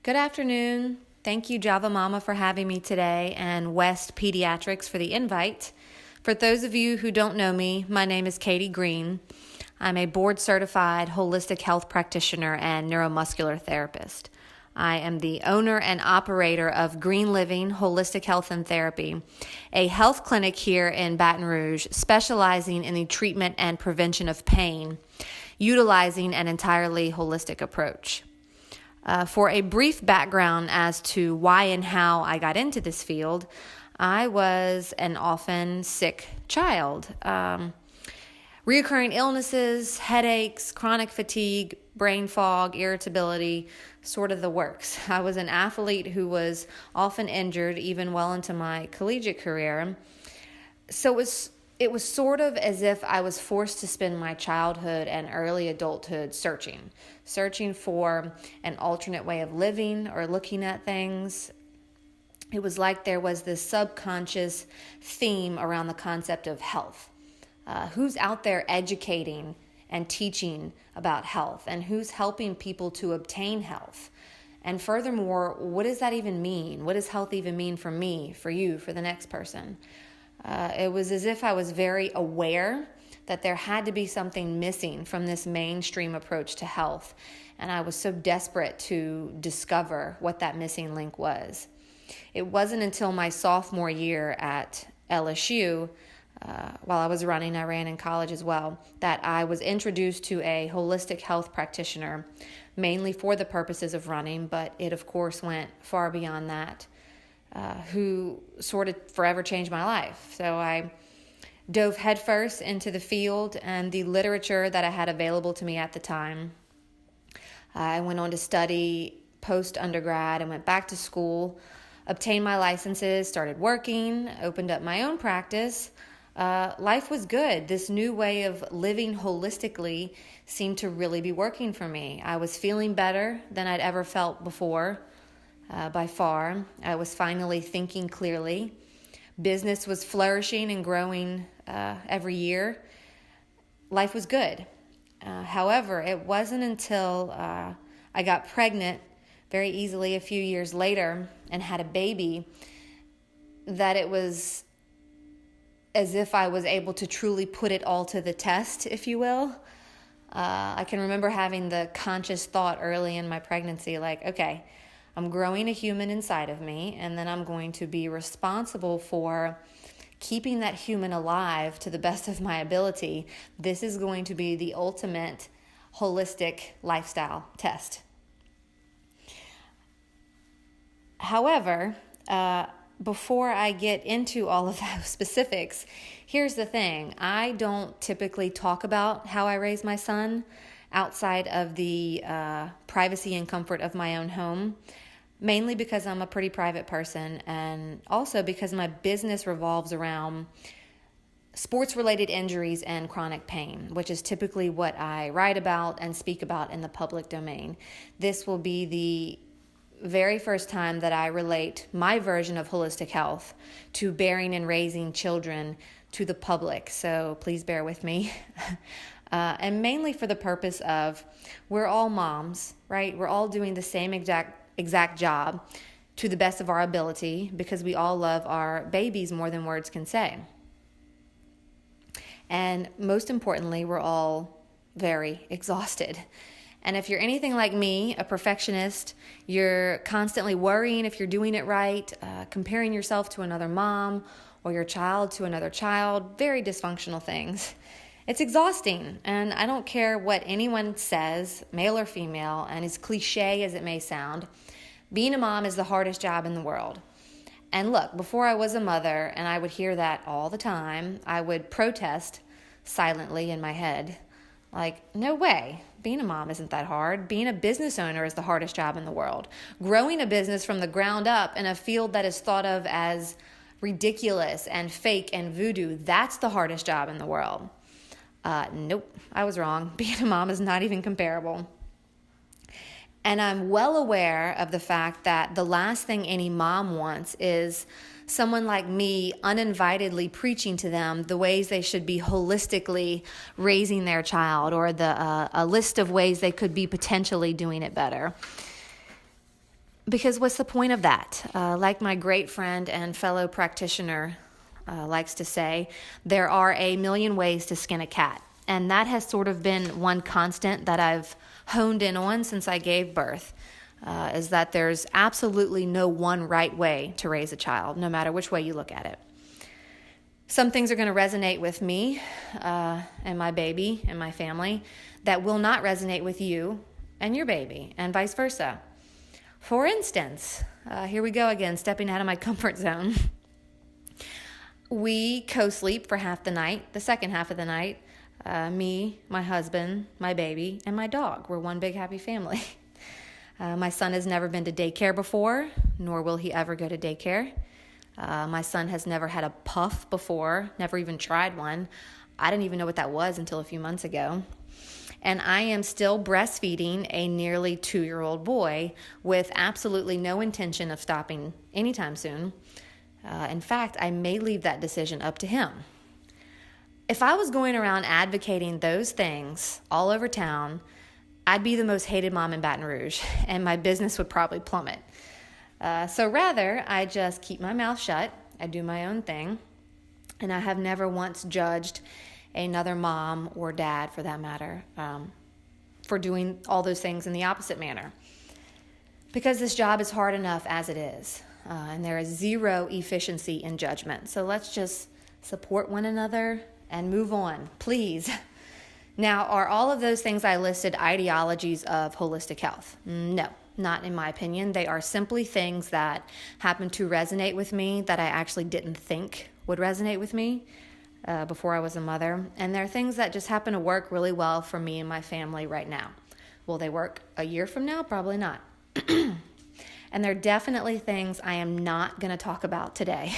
Good afternoon. Thank you, Java Mama, for having me today, and West Pediatrics for the invite. For those of you who don't know me, my name is Katie Green. I'm a board-certified holistic health practitioner and neuromuscular therapist. I am the owner and operator of Green Living Holistic Health and Therapy, a health clinic here in Baton Rouge specializing in the treatment and prevention of pain, utilizing an entirely holistic approach. For a brief background as to why and how I got into this field, I was an often sick child. Reoccurring illnesses, headaches, chronic fatigue, brain fog, irritability, sort of the works. I was an athlete who was often injured even well into my collegiate career. So it was sort of as if I was forced to spend my childhood and early adulthood searching for an alternate way of living or looking at things. It was like there was this subconscious theme around the concept of health. Who's out there educating and teaching about health, and who's helping people to obtain health? And furthermore, what does that even mean? What does health even mean for me, for you, for the next person? It was as if I was very aware that there had to be something missing from this mainstream approach to health, and I was so desperate to discover what that missing link was. It wasn't until my sophomore year at LSU, while I was running, I ran in college as well, that I was introduced to a holistic health practitioner, mainly for the purposes of running, but it of course went far beyond that, who sort of forever changed my life. So I dove headfirst into the field and the literature that I had available to me at the time. I went on to study post-undergrad and went back to school, obtained my licenses, started working, opened up my own practice. Life was good. This new way of living holistically seemed to really be working for me. I was feeling better than I'd ever felt before, by far. I was finally thinking clearly. Business was flourishing and growing every year. Life was good. However, it wasn't until I got pregnant very easily a few years later and had a baby that it was as if I was able to truly put it all to the test, if you will. I can remember having the conscious thought early in my pregnancy, like, okay, I'm growing a human inside of me, and then I'm going to be responsible for keeping that human alive to the best of my ability. This is going to be the ultimate holistic lifestyle test. However, before I get into all of those specifics, here's the thing. I don't typically talk about how I raise my son outside of the privacy and comfort of my own home, mainly because I'm a pretty private person, and also because my business revolves around sports-related injuries and chronic pain, which is typically what I write about and speak about in the public domain. This will be the very first time that I relate my version of holistic health to bearing and raising children to the public, so please bear with me. And mainly for the purpose of, we're all moms, right? We're all doing the same exact job to the best of our ability because we all love our babies more than words can say. And most importantly, we're all very exhausted. And if you're anything like me, a perfectionist, you're constantly worrying if you're doing it right, comparing yourself to another mom or your child to another child, very dysfunctional things. It's exhausting, and I don't care what anyone says, male or female, and as cliche as it may sound, being a mom is the hardest job in the world. And look, before I was a mother, and I would hear that all the time, I would protest silently in my head. Like, no way. Being a mom isn't that hard. Being a business owner is the hardest job in the world. Growing a business from the ground up in a field that is thought of as ridiculous and fake and voodoo, that's the hardest job in the world. Nope, I was wrong. Being a mom is not even comparable. And I'm well aware of the fact that the last thing any mom wants is someone like me uninvitedly preaching to them the ways they should be holistically raising their child, or a list of ways they could be potentially doing it better. Because what's the point of that? Like my great friend and fellow practitioner likes to say, there are a million ways to skin a cat. And that has sort of been one constant that I've honed in on since I gave birth, is that there's absolutely no one right way to raise a child, no matter which way you look at it. Some things are going to resonate with me and my baby and my family that will not resonate with you and your baby, and vice versa. For instance, here we go again, stepping out of my comfort zone. We co-sleep for half the night. The second half of the night, me, my husband, my baby, and my dog. We're one big happy family. My son has never been to daycare before, nor will he ever go to daycare. My son has never had a puff before, never even tried one. I didn't even know what that was until a few months ago. And I am still breastfeeding a nearly 2-year-old boy with absolutely no intention of stopping anytime soon. In fact, I may leave that decision up to him. If I was going around advocating those things all over town, I'd be the most hated mom in Baton Rouge, and my business would probably plummet. So rather, I just keep my mouth shut, I do my own thing, and I have never once judged another mom or dad, for that matter, for doing all those things in the opposite manner. Because this job is hard enough as it is, and there is zero efficiency in judgment. So let's just support one another and move on, please. Now, are all of those things I listed ideologies of holistic health? No, not in my opinion. They are simply things that happen to resonate with me that I actually didn't think would resonate with me before I was a mother. And they're things that just happen to work really well for me and my family right now. Will they work a year from now? Probably not. And they're definitely things I am not going to talk about today.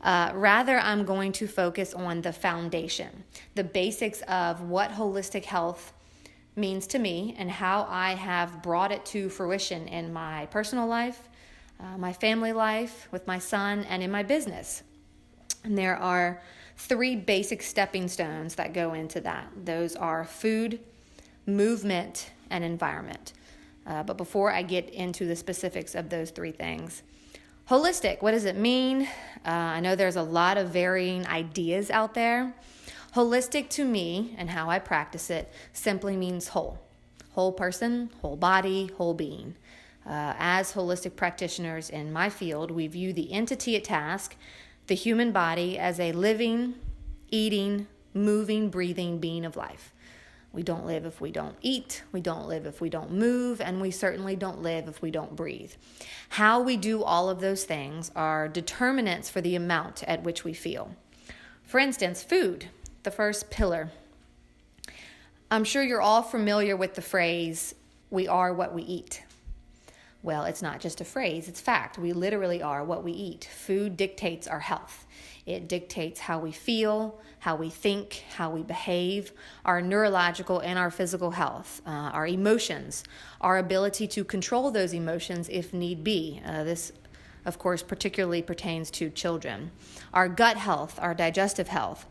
Rather, I'm going to focus on the foundation, the basics of what holistic health means to me and how I have brought it to fruition in my personal life, my family life, with my son, and in my business. And there are 3 basic stepping stones that go into that. Those are food, movement, and environment. But before I get into the specifics of those 3 things, holistic, what does it mean? I know there's a lot of varying ideas out there. Holistic to me, and how I practice it, simply means whole. Whole person, whole body, whole being. As holistic practitioners in my field, we view the entity at task, the human body, as a living, eating, moving, breathing being of life. We don't live if we don't eat, we don't live if we don't move, and we certainly don't live if we don't breathe. How we do all of those things are determinants for the amount at which we feel. For instance, food, the first pillar. I'm sure you're all familiar with the phrase, we are what we eat. Well, it's not just a phrase, it's fact. We literally are what we eat. Food dictates our health. It dictates how we feel, how we think, how we behave, our neurological and our physical health, our emotions, our ability to control those emotions if need be. This, of course, particularly pertains to children. Our gut health, our digestive health.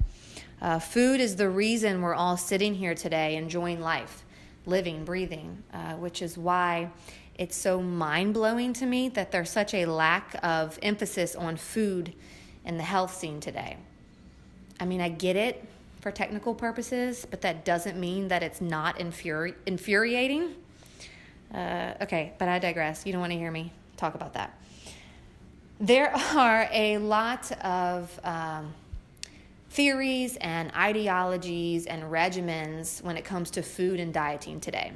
Food is the reason we're all sitting here today enjoying life, living, breathing, which is why it's so mind-blowing to me that there's such a lack of emphasis on food in the health scene today. I mean, I get it for technical purposes, but that doesn't mean that it's not infuriating. Okay, but I digress. You don't want to hear me talk about that. There are a lot of theories and ideologies and regimens when it comes to food and dieting today.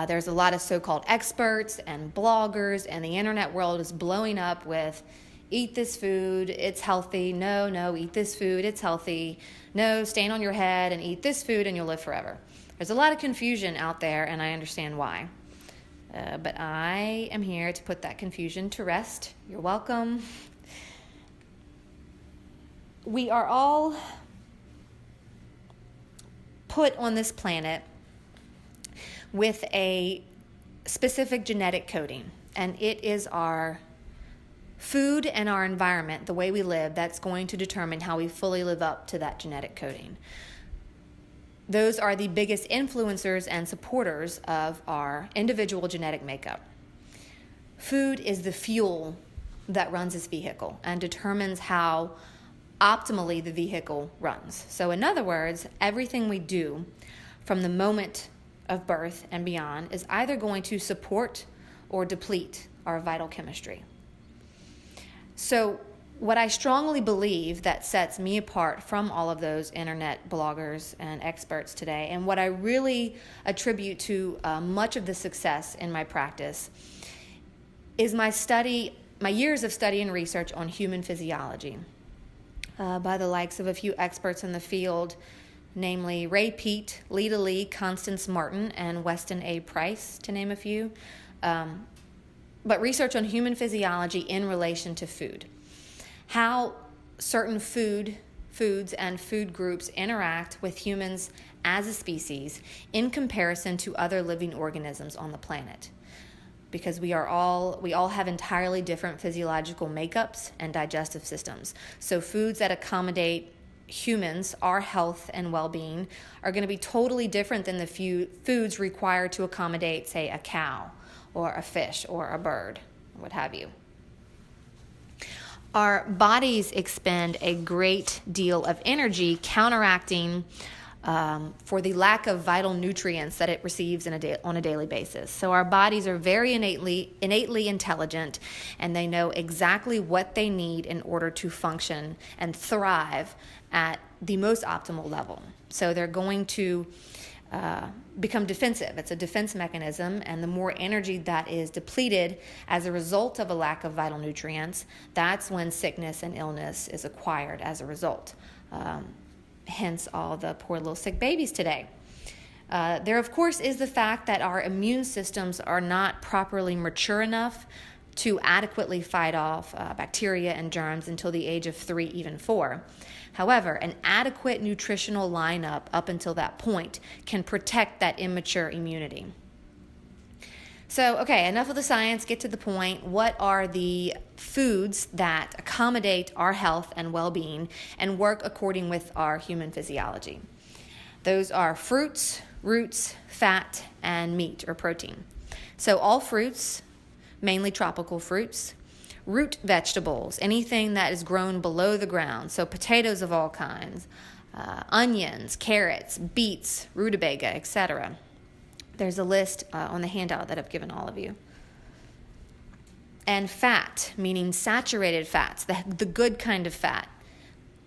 There's a lot of so-called experts and bloggers, and the internet world is blowing up with eat this food, it's healthy. No, eat this food, it's healthy. No, stand on your head and eat this food and you'll live forever. There's a lot of confusion out there, and I understand why. But I am here to put that confusion to rest. You're welcome. We are all put on this planet with a specific genetic coding, and it is our food and our environment, the way we live, that's going to determine how we fully live up to that genetic coding. Those are the biggest influencers and supporters of our individual genetic makeup. Food is the fuel that runs this vehicle and determines how optimally the vehicle runs. So in other words, everything we do from the moment of birth and beyond is either going to support or deplete our vital chemistry. So what I strongly believe that sets me apart from all of those internet bloggers and experts today, and what I really attribute to much of the success in my practice, is my years of study and research on human physiology by the likes of a few experts in the field, namely Ray Peat, Lita Lee, Constance Martin, and Weston A. Price, to name a few. But research on human physiology in relation to food. How certain foods and food groups interact with humans as a species in comparison to other living organisms on the planet. Because we all have entirely different physiological makeups and digestive systems. So foods that accommodate humans, our health and well-being, are going to be totally different than the foods required to accommodate, say, a cow or a fish or a bird, what have you. Our bodies expend a great deal of energy counteracting for the lack of vital nutrients that it receives on a daily basis. So our bodies are very innately intelligent, and they know exactly what they need in order to function and thrive at the most optimal level. So they're going to become defensive. It's a defense mechanism, and the more energy that is depleted as a result of a lack of vital nutrients, that's when sickness and illness is acquired as a result. Hence all the poor little sick babies today. There, of course, is the fact that our immune systems are not properly mature enough to adequately fight off bacteria and germs until the age of 3, even 4. However, an adequate nutritional lineup up until that point can protect that immature immunity. So, okay, enough of the science, get to the point. What are the foods that accommodate our health and well-being and work according with our human physiology? Those are fruits, roots, fat, and meat or protein. So all fruits, mainly tropical fruits, root vegetables, anything that is grown below the ground, so potatoes of all kinds, onions, carrots, beets, rutabaga, etc. There's a list on the handout that I've given all of you. And fat, meaning saturated fats, the good kind of fat,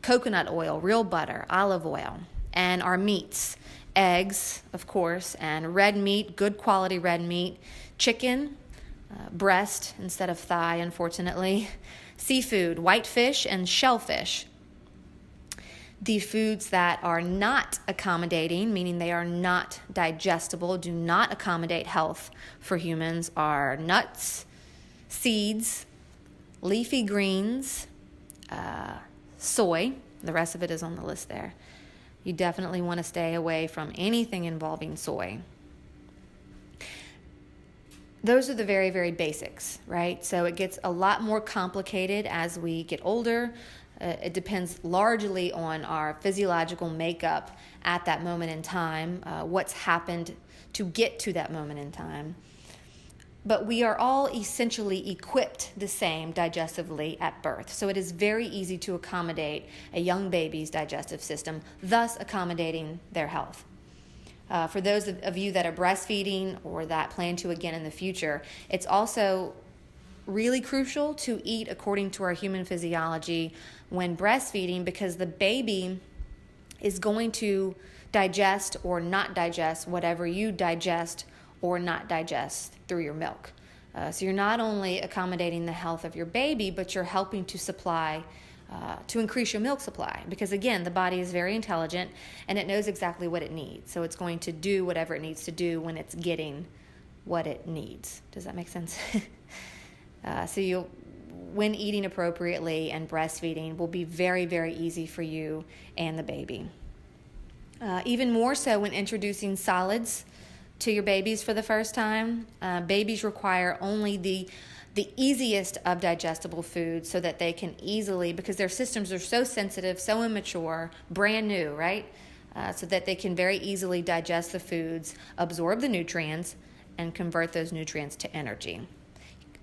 coconut oil, real butter, olive oil, and our meats, eggs, of course, and red meat, good quality red meat, chicken, breast instead of thigh, unfortunately, seafood, white fish, and shellfish. The foods that are not accommodating, meaning they are not digestible, do not accommodate health for humans, are nuts, seeds, leafy greens, soy. The rest of it is on the list there. You definitely want to stay away from anything involving soy. Those are the very, very basics, right? So it gets a lot more complicated as we get older. It depends largely on our physiological makeup at that moment in time, what's happened to get to that moment in time. But we are all essentially equipped the same digestively at birth. So it is very easy to accommodate a young baby's digestive system, thus accommodating their health. For those of you that are breastfeeding or that plan to again in the future, it's also really crucial to eat according to our human physiology when breastfeeding, because the baby is going to digest or not digest whatever you digest or not digest through your milk. So you're not only accommodating the health of your baby, but you're helping to to increase your milk supply, because again, the body is very intelligent and it knows exactly what it needs. So it's going to do whatever it needs to do when it's getting what it needs. Does that make sense? When eating appropriately and breastfeeding will be very, very easy for you and the baby. Even more so when introducing solids to your babies for the first time. Babies require only the easiest of digestible foods so that they can easily, because their systems are so sensitive, so immature, brand new, right? So that they can very easily digest the foods, absorb the nutrients, and convert those nutrients to energy.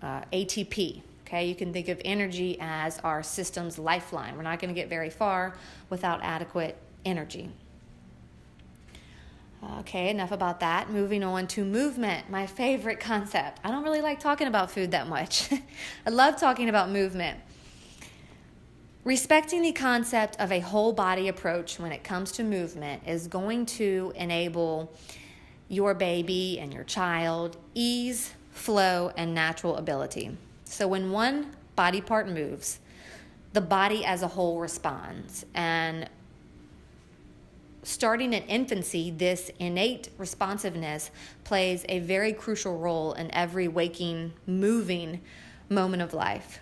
ATP. Okay, you can think of energy as our system's lifeline. We're not going to get very far without adequate energy. Okay, enough about that. Moving on to movement, my favorite concept. I don't really like talking about food that much. I love talking about movement. Respecting the concept of a whole body approach when it comes to movement is going to enable your baby and your child ease, flow, and natural ability. So when one body part moves, the body as a whole responds. And starting at infancy, this innate responsiveness plays a very crucial role in every waking, moving moment of life.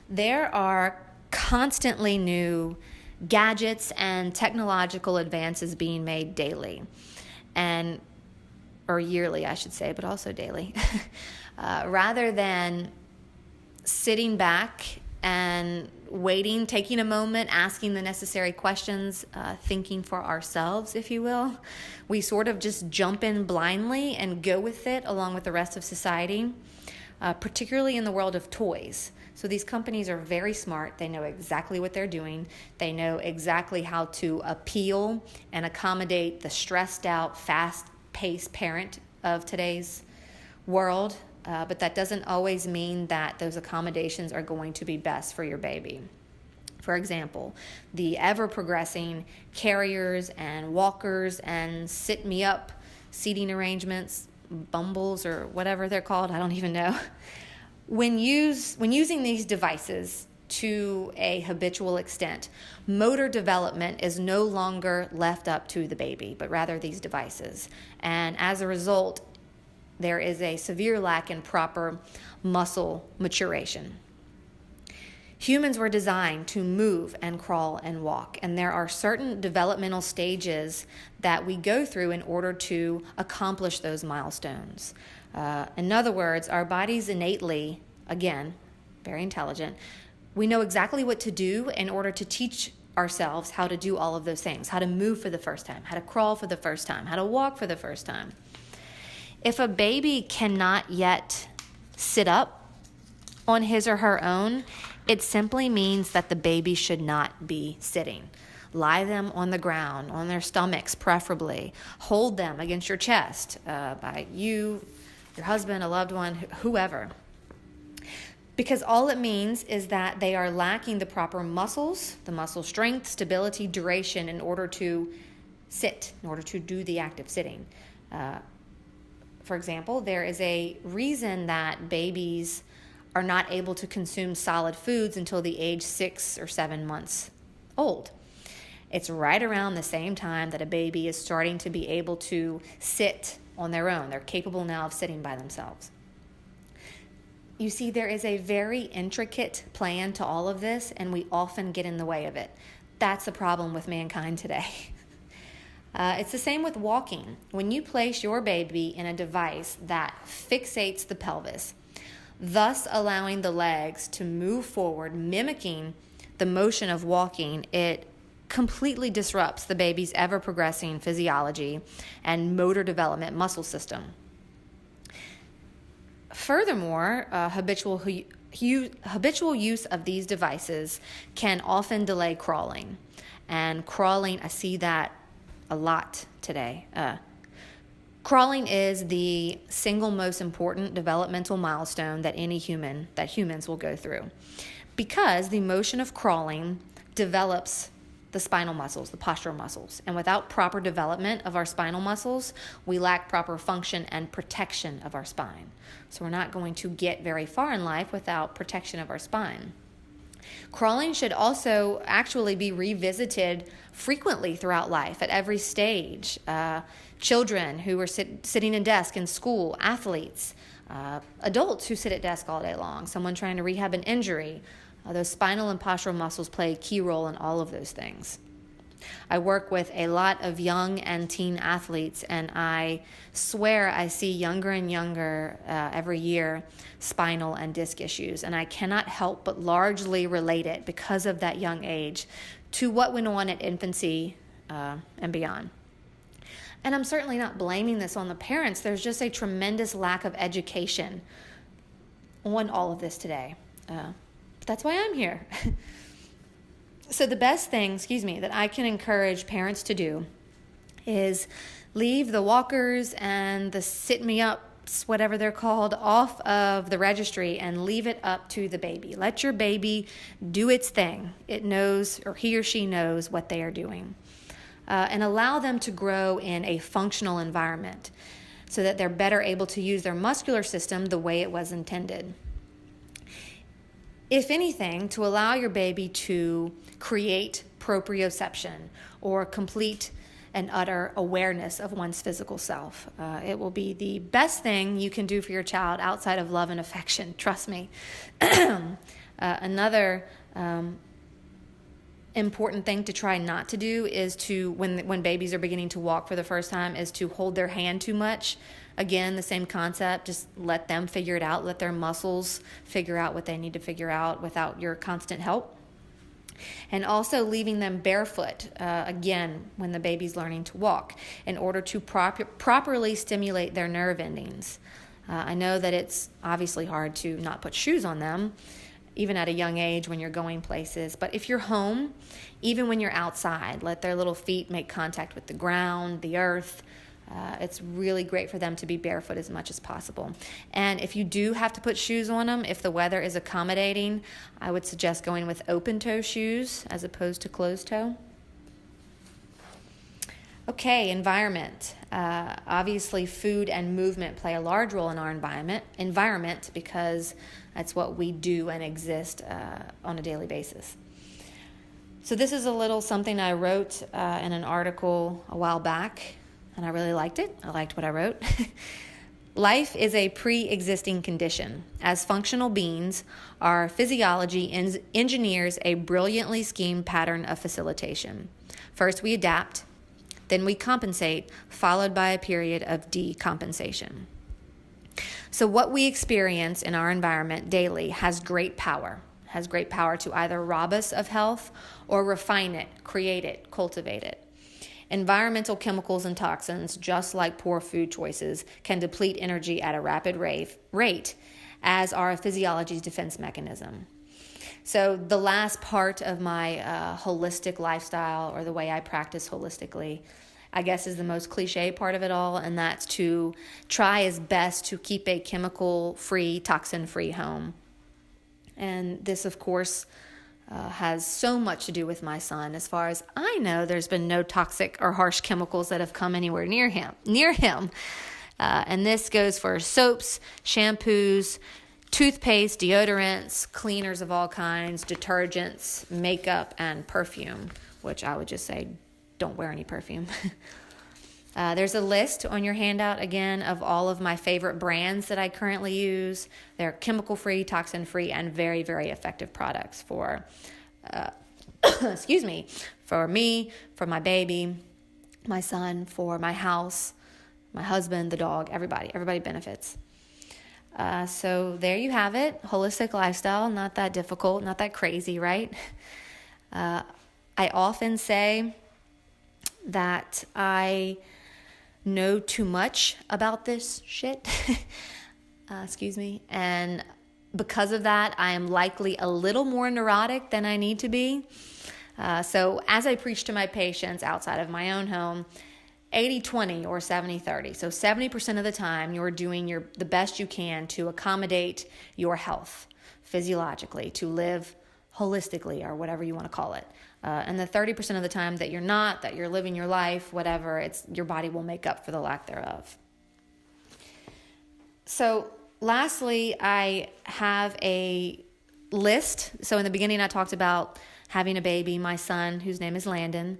There are constantly new gadgets and technological advances being made daily, or yearly, I should say, but also daily. Rather than sitting back and waiting, taking a moment, asking the necessary questions, thinking for ourselves, if you will, we sort of just jump in blindly and go with it along with the rest of society, particularly in the world of toys. So these companies are very smart. They know exactly what they're doing. They know exactly how to appeal and accommodate the stressed out, fast-paced parent of today's world. But that doesn't always mean that those accommodations are going to be best for your baby. For example, the ever-progressing carriers and walkers and sit-me-up seating arrangements, bumbles or whatever they're called, I don't even know. When using these devices to a habitual extent, motor development is no longer left up to the baby, but rather these devices. And as a result, there is a severe lack in proper muscle maturation. Humans were designed to move and crawl and walk, and there are certain developmental stages that we go through in order to accomplish those milestones. In other words, our bodies innately, again, very intelligent, we know exactly what to do in order to teach ourselves how to do all of those things, how to move for the first time, how to crawl for the first time, how to walk for the first time. If a baby cannot yet sit up on his or her own, it simply means that the baby should not be sitting. Lie them on the ground, on their stomachs preferably. Hold them against your chest by you, your husband, a loved one, whoever. Because all it means is that they are lacking the proper muscles, the muscle strength, stability, duration in order to sit, in order to do the act of sitting. For example, there is a reason that babies are not able to consume solid foods until the age 6 or 7 months old. It's right around the same time that a baby is starting to be able to sit on their own. They're capable now of sitting by themselves. You see, there is a very intricate plan to all of this, and we often get in the way of it. That's the problem with mankind today. It's the same with walking. When you place your baby in a device that fixates the pelvis, thus allowing the legs to move forward, mimicking the motion of walking, it completely disrupts the baby's ever-progressing physiology and motor development muscle system. Furthermore, habitual use of these devices can often delay crawling. And crawling, I see that a lot today. Crawling is the single most important developmental milestone that humans will go through, because the motion of crawling develops the spinal muscles, the postural muscles. And without proper development of our spinal muscles, we lack proper function and protection of our spine. So we're not going to get very far in life without protection of our spine. Crawling should also actually be revisited frequently throughout life at every stage. Children who are sitting in desk in school, athletes, adults who sit at desk all day long, someone trying to rehab an injury. Those spinal and postural muscles play a key role in all of those things. I work with a lot of young and teen athletes, and I swear I see younger and younger every year spinal and disc issues, and I cannot help but largely relate it, because of that young age, to what went on at infancy and beyond. And I'm certainly not blaming this on the parents. There's just a tremendous lack of education on all of this today. That's why I'm here. So the best thing, that I can encourage parents to do is leave the walkers and the sit-me-ups, whatever they're called, off of the registry and leave it up to the baby. Let your baby do its thing. It knows, or he or she knows, what they are doing. And allow them to grow in a functional environment so that they're better able to use their muscular system the way it was intended. If anything, to allow your baby to create proprioception or complete and utter awareness of one's physical self. It will be the best thing you can do for your child outside of love and affection, trust me. Another important thing to try not to do is to, when babies are beginning to walk for the first time, is to hold their hand too much. Again, the same concept, just let them figure it out, let their muscles figure out what they need to figure out without your constant help. And also leaving them barefoot, again, when the baby's learning to walk, in order to properly stimulate their nerve endings. I know that it's obviously hard to not put shoes on them, even at a young age when you're going places. But if you're home, even when you're outside, let their little feet make contact with the ground, the earth. It's really great for them to be barefoot as much as possible. And if you do have to put shoes on them, if the weather is accommodating, I would suggest going with open-toe shoes as opposed to closed-toe. Okay, environment. Obviously, food and movement play a large role in our environment because that's what we do and exist on a daily basis. So this is a little something I wrote in an article a while back, and I really liked it. I liked what I wrote. Life is a pre-existing condition. As functional beings, our physiology engineers a brilliantly schemed pattern of facilitation. First, we adapt, then we compensate, followed by a period of decompensation. So what we experience in our environment daily has great power to either rob us of health or refine it, create it, cultivate it. Environmental chemicals and toxins, just like poor food choices, can deplete energy at a rapid rate, as are physiology's defense mechanism. So the last part of my holistic lifestyle, or the way I practice holistically, I guess is the most cliche part of it all, and that's to try as best to keep a chemical-free, toxin-free home. And this, of course, has so much to do with my son. As far as I know, there's been no toxic or harsh chemicals that have come anywhere near him. And this goes for soaps, shampoos, toothpaste, deodorants, cleaners of all kinds, detergents, makeup, and perfume, which I would just say don't wear any perfume. There's a list on your handout, again, of all of my favorite brands that I currently use. They're chemical-free, toxin-free, and very, very effective products for, for me, for my baby, my son, for my house, my husband, the dog, everybody. Everybody benefits. So there you have it. Holistic lifestyle, not that difficult, not that crazy, right? I often say that I know too much about this shit. And because of that, I am likely a little more neurotic than I need to be. So as I preach to my patients outside of my own home, 80-20 or 70-30. So 70% of the time you're doing the best you can to accommodate your health physiologically, to live holistically, or whatever you want to call it. And the 30% of the time that you're not, that you're living your life, whatever, your body will make up for the lack thereof. So lastly, I have a list. So in the beginning, I talked about having a baby, my son, whose name is Landon,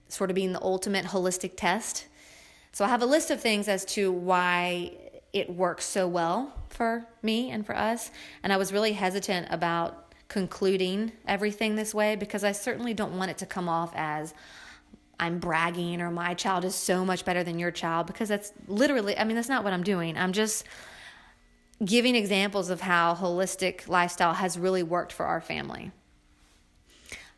sort of being the ultimate holistic test. So I have a list of things as to why it works so well for me and for us. And I was really hesitant about concluding everything this way because I certainly don't want it to come off as I'm bragging or my child is so much better than your child, because that's literally, that's not what I'm doing. I'm just giving examples of how holistic lifestyle has really worked for our family.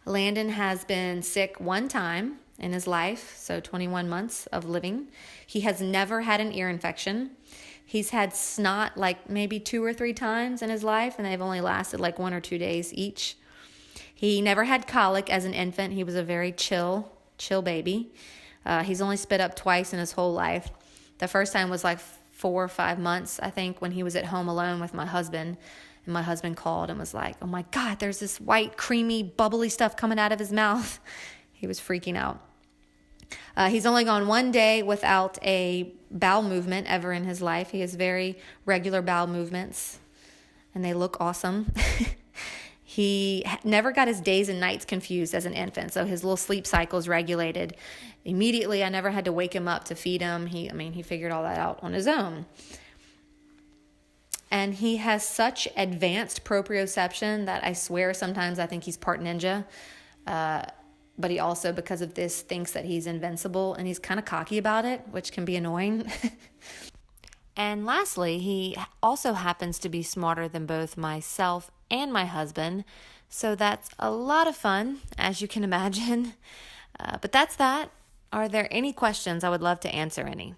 Landon has been sick one time in his life, so 21 months of living. He has never had an ear infection. He's had snot like maybe 2 or 3 times in his life, and they've only lasted like 1 or 2 days each. He never had colic as an infant. He was a very chill baby. He's only spit up twice in his whole life. The first time was like 4 or 5 months, I think, when he was at home alone with my husband. And my husband called and was like, "Oh my God, there's this white, creamy, bubbly stuff coming out of his mouth." He was freaking out. He's only gone 1 day without a bowel movement ever in his life. He has very regular bowel movements, and they look awesome. He never got his days and nights confused as an infant, so his little sleep cycle is regulated immediately. I never had to wake him up to feed him. He figured all that out on his own. And he has such advanced proprioception that I swear sometimes I think he's part ninja. But he also, because of this, thinks that he's invincible, and he's kind of cocky about it, which can be annoying. And lastly, he also happens to be smarter than both myself and my husband, so that's a lot of fun, as you can imagine. But that's that. Are there any questions? I would love to answer any.